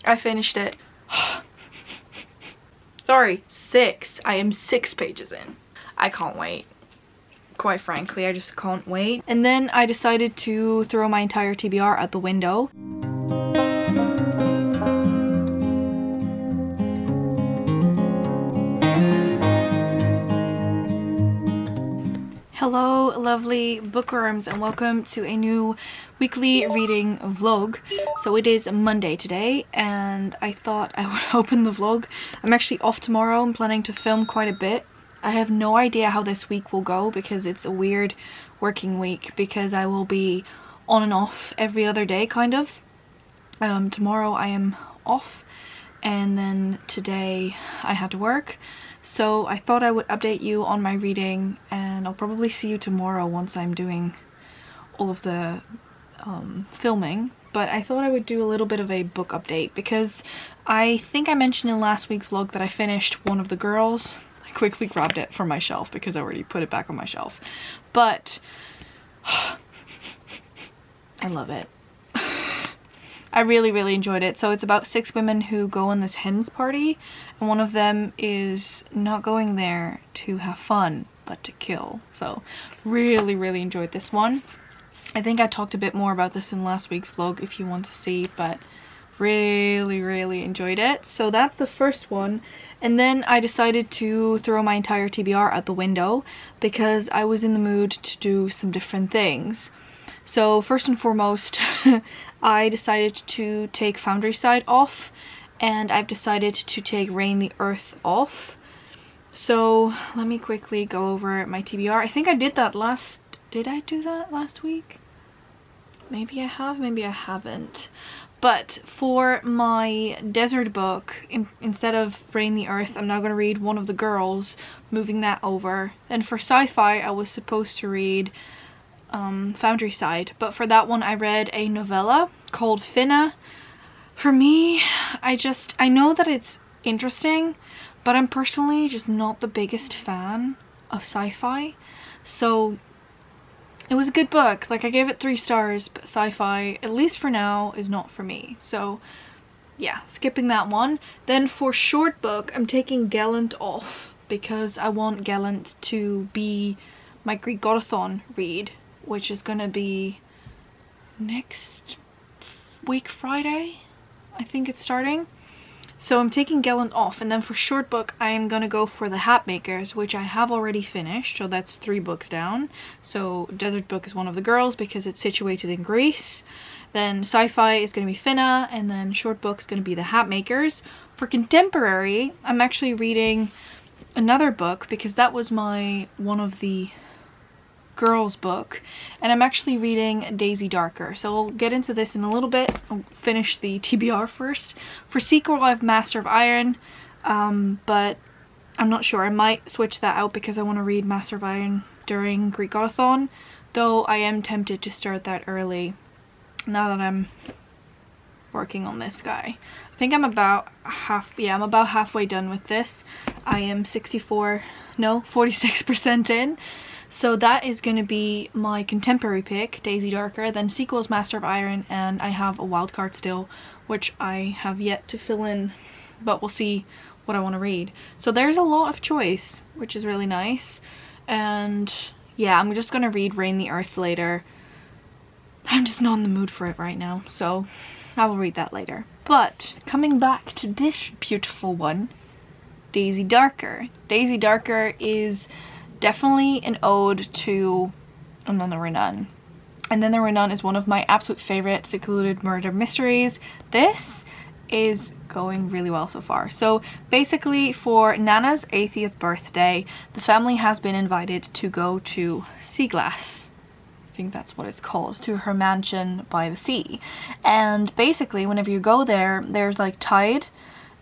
I finished it. Sorry, 6. I am 6 pages in. I can't wait. Quite frankly, I just can't wait. And then I decided to throw my entire TBR out the window. Hello lovely bookworms and welcome to a new weekly reading vlog. So it is Monday today and I thought I would open the vlog. I'm actually off tomorrow. I'm planning to film quite a bit. I have no idea how this week will go because it's a weird working week because I will be on and off every other day kind of. Tomorrow I am off and then today I had to work. So I thought I would update you on my reading and I'll probably see you tomorrow once I'm doing all of the filming. But I thought I would do a little bit of a book update because I think I mentioned in last week's vlog that I finished One of the Girls. I quickly grabbed it from my shelf because I already put it back on my shelf. But I love it. I really enjoyed it. So it's about 6 women who go on this hens party and one of them is not going there to have fun but to kill. So really enjoyed this one. I think I talked a bit more about this in last week's vlog if you want to see, but really enjoyed it. So that's the first one. And then I decided to throw my entire TBR out the window because I was in the mood to do some different things. So first and foremost, I decided to take Foundry Side off and I've decided to take Rain the Earth off. So let me quickly go over my TBR. I think I did that did I do that last week? Maybe I have, maybe I haven't. But for my desert book, instead of Rain the Earth, I'm now going to read One of the Girls, moving that over. And for sci-fi, I was supposed to read Foundry Side, but for that one I read a novella called Finna. For me, I know that it's interesting, but I'm personally just not the biggest fan of sci-fi. So it was a good book, like I gave it 3 stars, but sci-fi, at least for now, is not for me. So yeah, skipping that one. Then for short book, I'm taking Gallant off because I want Gallant to be my GREEKGODATHON read, which is gonna be next week Friday, I think it's starting. So I'm taking Gallant off, and then for short book I'm gonna go for The Hat Makers, which I have already finished, so that's 3 books down. So desert book is One of the Girls because it's situated in Greece, then sci-fi is gonna be Finna, and then short book is gonna be The Hat Makers. For contemporary, I'm actually reading another book because that was my One of the Girls book, and I'm actually reading Daisy Darker. So we'll get into this in a little bit. I'll finish the TBR first. For sequel I have Master of Iron, but I'm not sure. I might switch that out because I want to read Master of Iron during GREEKGODATHON, though I am tempted to start that early now that I'm working on this guy. I think I'm about halfway done with this. I am 46% in. So that is going to be my contemporary pick, Daisy Darker. Then sequels Master of Iron, and I have a wild card still, which I have yet to fill in, but we'll see what I want to read. So there's a lot of choice, which is really nice. And yeah, I'm just going to read Rain the Earth later. I'm just not in the mood for it right now, so I will read that later. But coming back to this beautiful one, Daisy Darker. Daisy Darker is definitely an ode to And Then There Were None. And Then There Were None is one of my absolute favorite secluded murder mysteries. This is going really well so far. So basically for Nana's 80th birthday, the family has been invited to go to Seaglass. I think that's what it's called, to her mansion by the sea. And basically whenever you go there, there's like tide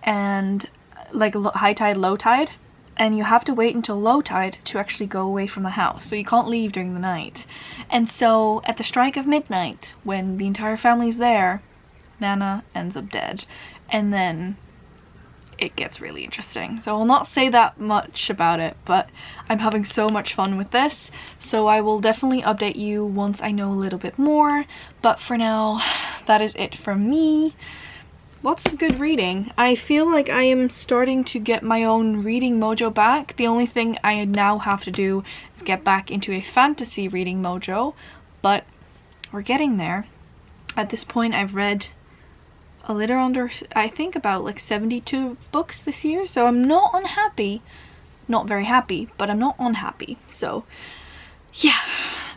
and like high tide, low tide. And you have to wait until low tide to actually go away from the house, so you can't leave during the night. And so at the strike of midnight, when the entire family's there, Nana ends up dead, and then it gets really interesting. So I'll not say that much about it, but I'm having so much fun with this, so I will definitely update you once I know a little bit more. But for now, that is it from me. lots of good reading. I feel like I am starting to get my own reading mojo back. The only thing I now have to do is get back into a fantasy reading mojo, but we're getting there. At this point, I've read a little under, I think about like 72 books this year, so I'm not unhappy. Not very happy, but I'm not unhappy. So yeah,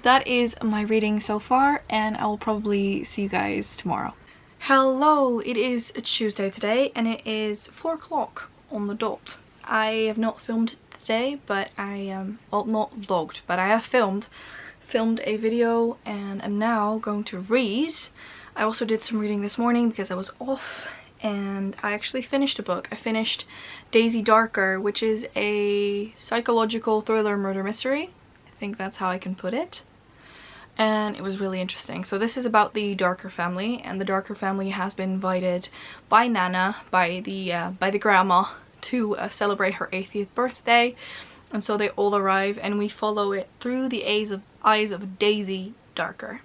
that is my reading so far, and I will probably see you guys tomorrow. Hello, it is Tuesday today, and it is 4 o'clock on the dot. I have not filmed today, but well, not vlogged, but I have filmed a video, and I'm now going to read. I also did some reading this morning because I was off, and I actually finished a book. I finished Daisy Darker, which is a psychological thriller murder mystery. I think that's how I can put it. And it was really interesting. So this is about the Darker family, and the Darker family has been invited by Nana, by the grandma, to celebrate her 80th birthday. And so they all arrive, and we follow it through the eyes of Daisy Darker.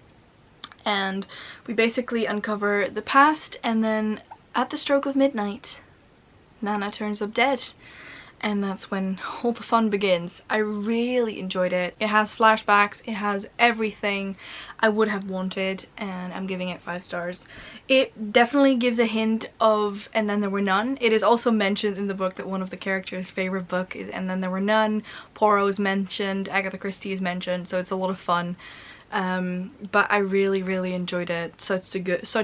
And we basically uncover the past, and then at the stroke of midnight, Nana turns up dead. And that's when all the fun begins. I really enjoyed it. It has flashbacks, it has everything I would have wanted, and I'm giving it 5 stars. It definitely gives a hint of And Then There Were None. It is also mentioned in the book that one of the characters' favorite book is And Then There Were None. Poirot is mentioned, Agatha Christie is mentioned, so it's a lot of fun. But I really enjoyed it. Such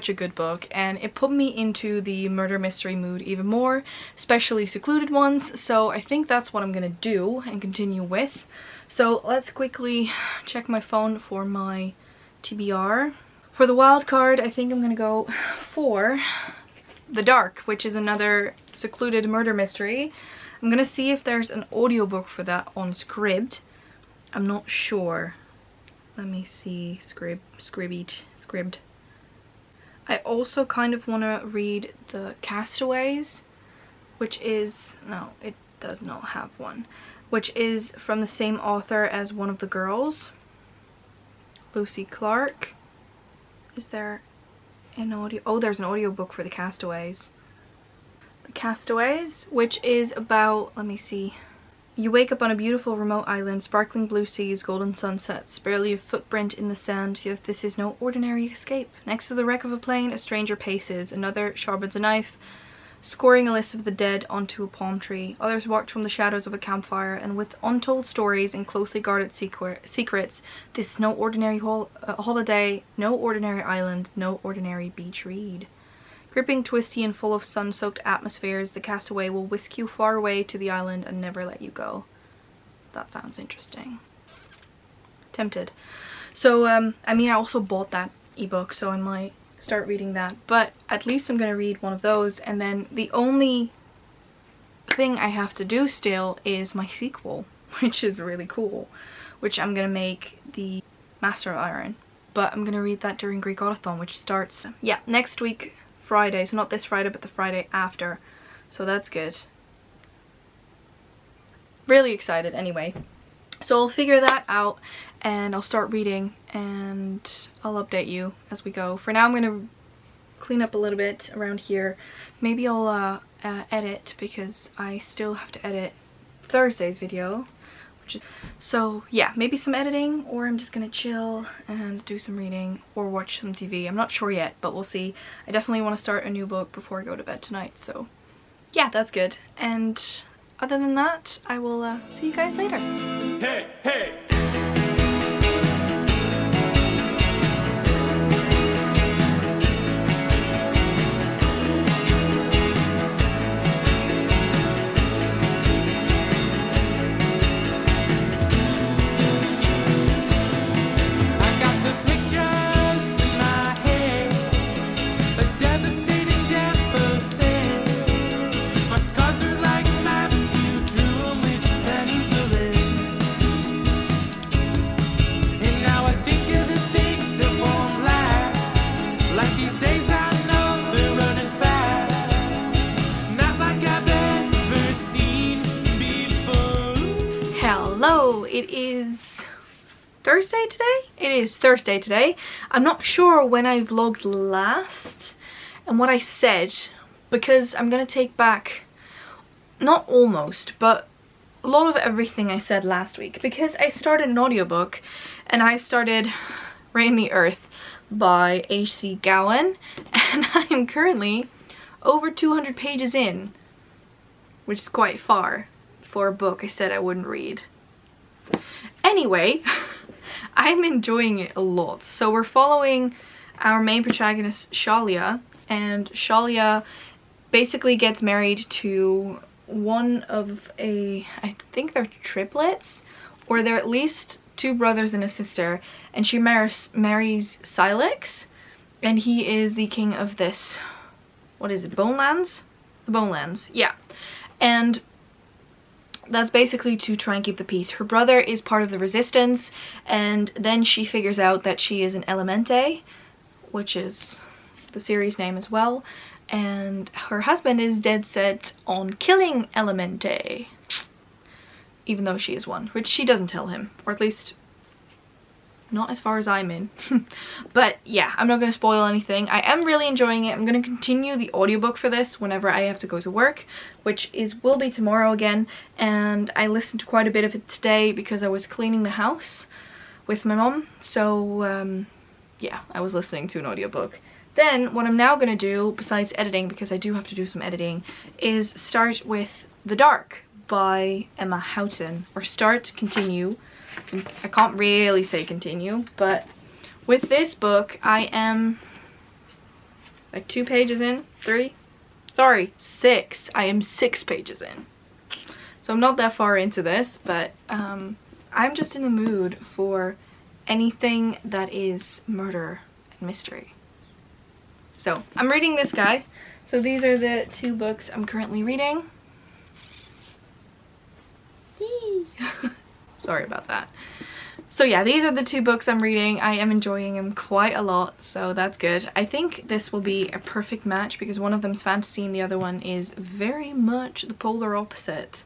a good book, and it put me into the murder mystery mood even more, especially secluded ones. So I think that's what I'm gonna do and continue with. So let's quickly check my phone for my TBR. For the wild card, I think I'm gonna go for The Dark, which is another secluded murder mystery. I'm gonna see if there's an audiobook for that on Scribd. I'm not sure. Let me see. Scribd. I also kind of want to read The Castaways, which is, no, it does not have one, which is from the same author as one of the girls, Lucy Clark. Is there an audio? Oh, there's an audiobook for The Castaways. The Castaways, which is about, let me see. You wake up on a beautiful remote island, sparkling blue seas, golden sunsets, barely a footprint in the sand, yet this is no ordinary escape. Next to the wreck of a plane, a stranger paces, another sharpens a knife, scoring a list of the dead onto a palm tree. Others watch from the shadows of a campfire, and with untold stories and closely guarded secrets, this is no ordinary holiday, no ordinary island, no ordinary beach read. Gripping, twisty, and full of sun-soaked atmospheres, The Castaway will whisk you far away to the island and never let you go. That sounds interesting. Tempted. So, I mean, I also bought that ebook, so I might start reading that. But at least I'm going to read one of those, and then the only thing I have to do still is my sequel, which is really cool, which I'm going to make the Master of Iron. But I'm going to read that during GREEKGODATHON, which starts, yeah, next week. Friday, so not this Friday but the Friday after, so that's good. Really excited anyway. So I'll figure that out and I'll start reading and I'll update you as we go. For now I'm gonna clean up a little bit around here. Maybe I'll edit, because I still have to edit Thursday's video, so yeah, maybe some editing, or I'm just gonna chill and do some reading or watch some TV. I'm not sure yet, but we'll see. I definitely want to start a new book before I go to bed tonight, so yeah, that's good. And other than that, I will see you guys later. Hey, hey! Hello, it is Thursday today? It is Thursday today. I'm not sure when I vlogged last and what I said because I'm gonna take back, not almost, but a lot of everything I said last week, because I started an audiobook and I started Rain the Earth by H.C. Gowan, and I am currently over 200 pages in, which is quite far for a book I said I wouldn't read. Anyway, I'm enjoying it a lot. So we're following our main protagonist, Shalia, and Shalia basically gets married to one of I think they're triplets, or they're at least two brothers and a sister, and she marries Silex, and he is the king of this, what is it, Bonelands? The Bonelands, yeah. And that's basically to try and keep the peace. Her brother is part of the resistance, and then she figures out that she is an Elemente, which is the series name as well, and her husband is dead set on killing Elemente, even though she is one, which she doesn't tell him, or at least not as far as I'm in. But yeah, I'm not going to spoil anything. I am really enjoying it. I'm going to continue the audiobook for this whenever I have to go to work, which will be tomorrow again, and I listened to quite a bit of it today because I was cleaning the house with my mom, so yeah, I was listening to an audiobook. Then what I'm now going to do, besides editing, because I do have to do some editing, is start with The Dark by Emma Houghton, or continue. I can't really say continue, but with this book I am like 2 pages in, 3? Sorry, 6. I am 6 pages in. So I'm not that far into this, but I'm just in the mood for anything that is murder and mystery. So I'm reading this guy. So these are the 2 books I'm currently reading. Sorry about that. So yeah, these are the 2 books I'm reading. I am enjoying them quite a lot, so that's good. I think this will be a perfect match because one of them's fantasy and the other one is very much the polar opposite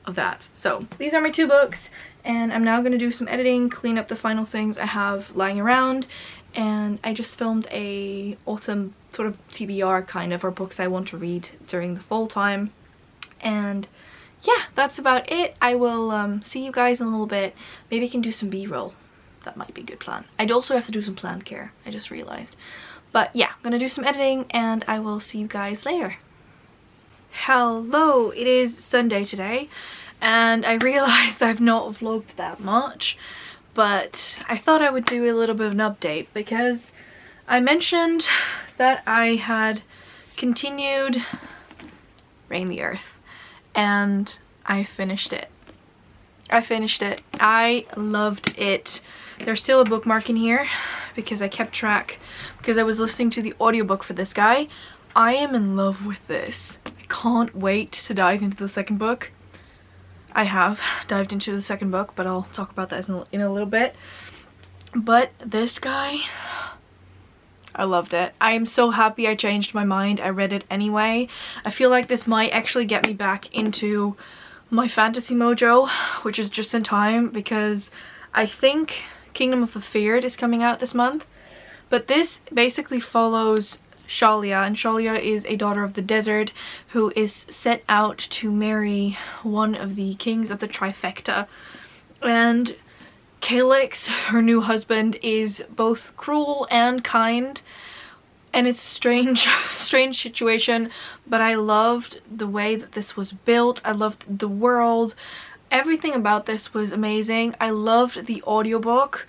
of that. So these are my 2 books, and I'm now going to do some editing, clean up the final things I have lying around, and I just filmed a autumn sort of TBR kind of, or books I want to read during the fall time. And yeah, that's about it. I will see you guys in a little bit. Maybe I can do some b-roll. That might be a good plan. I'd also have to do some plant care, I just realized. But yeah, I'm gonna do some editing and I will see you guys later. Hello, it is Sunday today, and I realized I've not vlogged that much, but I thought I would do a little bit of an update because I mentioned that I had continued Rain the Earth, and I finished it. I loved it. There's still a bookmark in here because I kept track, because I was listening to the audiobook for this guy. I am in love with this. I can't wait to dive into the second book. I have dived into the second book, but I'll talk about that in a little bit. But this guy, I loved it. I am so happy I changed my mind. I read it anyway. I feel like this might actually get me back into my fantasy mojo, which is just in time because I think Kingdom of the Feared is coming out this month. But this basically follows Shalia, and Shalia is a daughter of the desert who is set out to marry one of the kings of the trifecta. And Calyx, her new husband, is both cruel and kind, and it's a strange situation, but I loved the way that this was built. I loved the world. Everything about this was amazing. I loved the audiobook.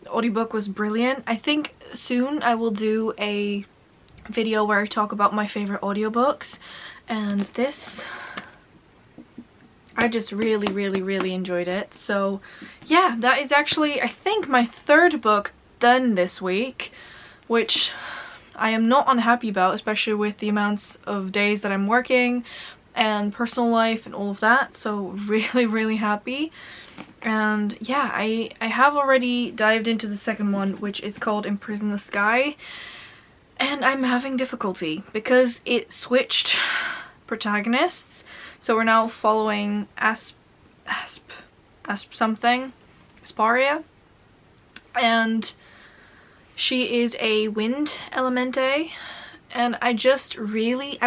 The audiobook was brilliant. I think soon I will do a video where I talk about my favorite audiobooks, and this, I just really enjoyed it. So yeah, that is actually, I think, my 3rd book done this week, which I am not unhappy about, especially with the amounts of days that I'm working and personal life and all of that. So really happy. And yeah, I have already dived into the second one, which is called Imprison the Sky, and I'm having difficulty because it switched protagonists. So we're now following Asparia, and she is a wind elemente, and I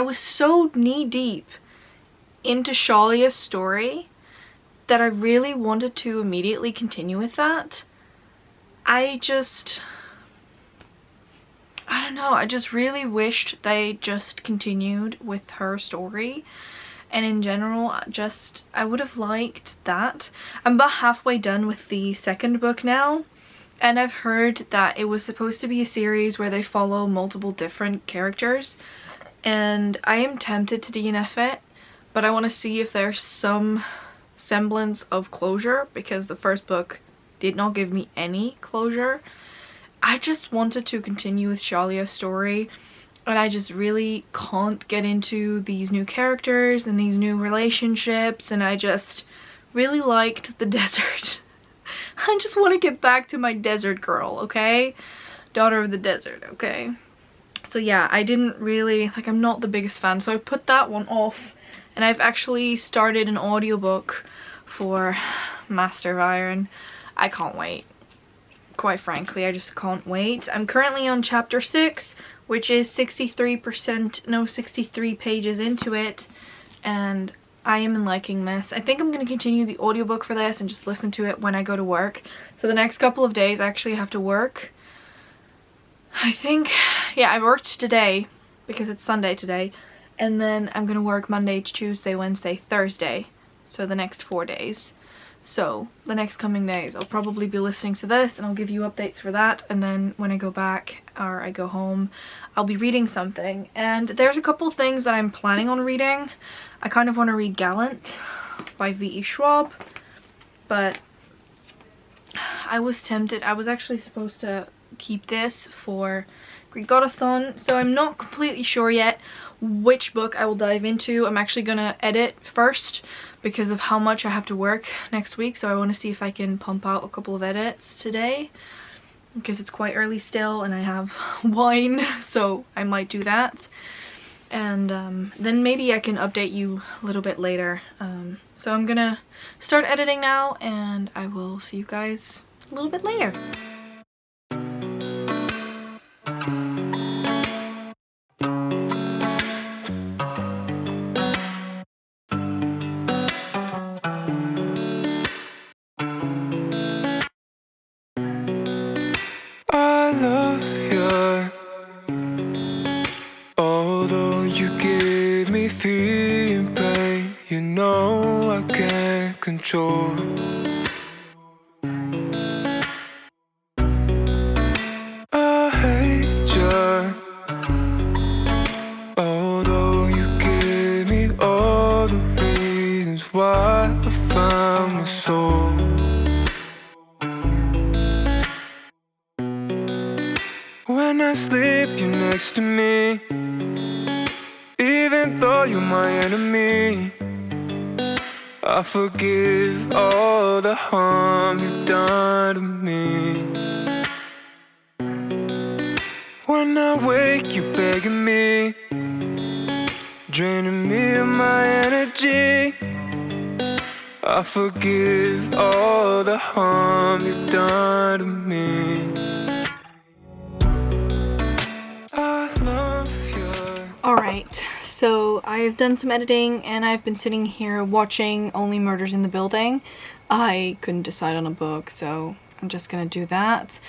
was so knee deep into Shalia's story that I really wanted to immediately continue with that. I don't know, I just really wished they just continued with her story. And in general, I would have liked that. I'm about halfway done with the second book now. And I've heard that it was supposed to be a series where they follow multiple different characters. And I am tempted to DNF it. But I want to see if there's some semblance of closure. Because the first book did not give me any closure. I just wanted to continue with Shalia's story. And I just really can't get into these new characters and these new relationships. And I just really liked the desert. I just want to get back to my desert girl, okay? Daughter of the desert, okay? So yeah, I didn't really, like, I'm not the biggest fan. So I put that one off. And I've actually started an audiobook for Master of Iron. I can't wait. Quite frankly, I just can't wait. I'm currently on chapter 6, which is 63 pages into it. And I am liking this. I think I'm going to continue the audiobook for this and just listen to it when I go to work. So the next couple of days I actually have to work. I think, yeah, I worked today because it's Sunday today. And then I'm going to work Monday, Tuesday, Wednesday, Thursday. So the next 4 days. So the next coming days I'll probably be listening to this and I'll give you updates for that. And then when I go back or I go home, I'll be reading something. And there's a couple things that I'm planning on reading. I kind of want to read Gallant by V.E. Schwab, but I was tempted. I was actually supposed to keep this for GREEKGODATHON, so I'm not completely sure yet which book I will dive into. I'm actually gonna edit first because of how much I have to work next week, so I want to see if I can pump out a couple of edits today because it's quite early still and I have wine, so I might do that. And then maybe I can update you a little bit later. So I'm gonna start editing now and I will see you guys a little bit later. I love you, although you give me fear and pain, you know I can't control. I hate you, although you give me all the reasons why I found my soul. When I sleep, you're next to me, even though you're my enemy. I forgive all the harm you've done to me. When I wake, you're begging me, draining me of my energy. I forgive all the harm you've done to me. Alright, so I've done some editing and I've been sitting here watching Only Murders in the Building. I couldn't decide on a book, so I'm just gonna do that.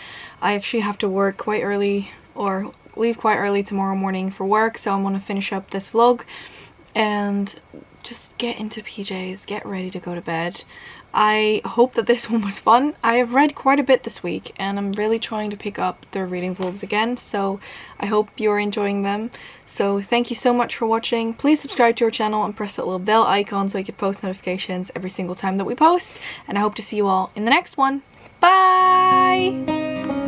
I actually have to work quite early, or leave quite early tomorrow morning for work, so I'm gonna finish up this vlog and just get into PJs, get ready to go to bed. I hope that this one was fun. I have read quite a bit this week and I'm really trying to pick up the reading vlogs again, so I hope you're enjoying them. So thank you so much for watching. Please subscribe to our channel and press that little bell icon so you get post notifications every single time that we post, and I hope to see you all in the next one. Bye!